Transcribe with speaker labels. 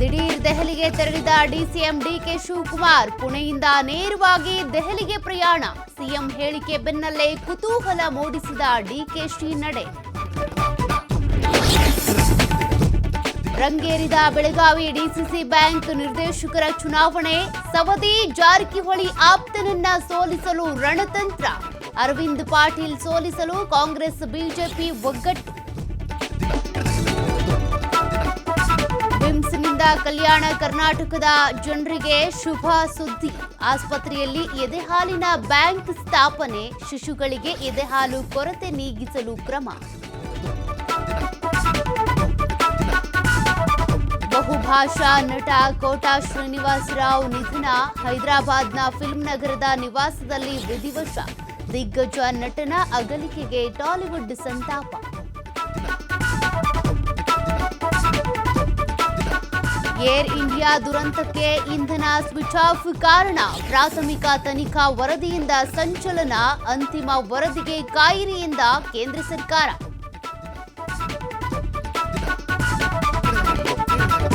Speaker 1: ದಿಢೀರ್ ದೆಹಲಿಗೆ ತೆರಳಿದ ಡಿಸಿಎಂ ಡಿಕೆ ಶಿವಕುಮಾರ್ ಪುಣೆಯಿಂದ ನೇರವಾಗಿ ದೆಹಲಿಗೆ ಪ್ರಯಾಣ. ಸಿಎಂ ಹೇಳಿಕೆ ಬೆನ್ನಲ್ಲೇ ಕುತೂಹಲ ಮೂಡಿಸಿದ ಡಿಕೆಶಿ ನಡೆ. ರಂಗೇರಿದ ಬೆಳಗಾವಿ ಡಿಸಿಸಿ ಬ್ಯಾಂಕ್ ನಿರ್ದೇಶಕರ ಚುನಾವಣೆ. ಸವದಿ ಜಾರಕಿಹೊಳಿ ಆಪ್ತನನ್ನ ಸೋಲಿಸಲು ರಣತಂತ್ರ. ಅರವಿಂದ್ ಪಾಟೀಲ್ ಸೋಲಿಸಲು ಕಾಂಗ್ರೆಸ್ ಬಿಜೆಪಿ ಒಗ್ಗಟ್ಟು. ವಿಮ್ಸ್ನಿಂದ ಕಲ್ಯಾಣ ಕರ್ನಾಟಕದ ಜನರಿಗೆ ಶುಭ ಸುದ್ದಿ. ಆಸ್ಪತ್ರೆಯಲ್ಲಿ ಎದೆಹಾಲಿನ ಬ್ಯಾಂಕ್ ಸ್ಥಾಪನೆ. ಶಿಶುಗಳಿಗೆ ಎದೆಹಾಲು ಕೊರತೆ ನೀಗಿಸಲು ಕ್ರಮ. ಬಹುಭಾಷಾ ನಟ ಕೋಟಾ ಶ್ರೀನಿವಾಸರಾವ್ ನಿಧನ. ಹೈದರಾಬಾದ್ನ ಫಿಲ್ಮ್ ನಗರದ ನಿವಾಸದಲ್ಲಿ ವಿಧಿವಶ. ದಿಗ್ಗಜ ನಟನ ಅಗಲಿಕೆಗೆ ಟಾಲಿವುಡ್ ಸಂತಾಪ. ಏರ್ ಇಂಡಿಯಾ ದುರಂತಕ್ಕೆ ಇಂಧನ ಸ್ವಿಚ್ ಆಫ್ ಕಾರಣ. ಪ್ರಾಥಮಿಕ ತನಿಖಾ ವರದಿಯಿಂದ ಸಂಚಲನ. ಅಂತಿಮ ವರದಿಗೆ ಕಾಯಿರಿ ಎಂದ ಕೇಂದ್ರ ಸರ್ಕಾರ.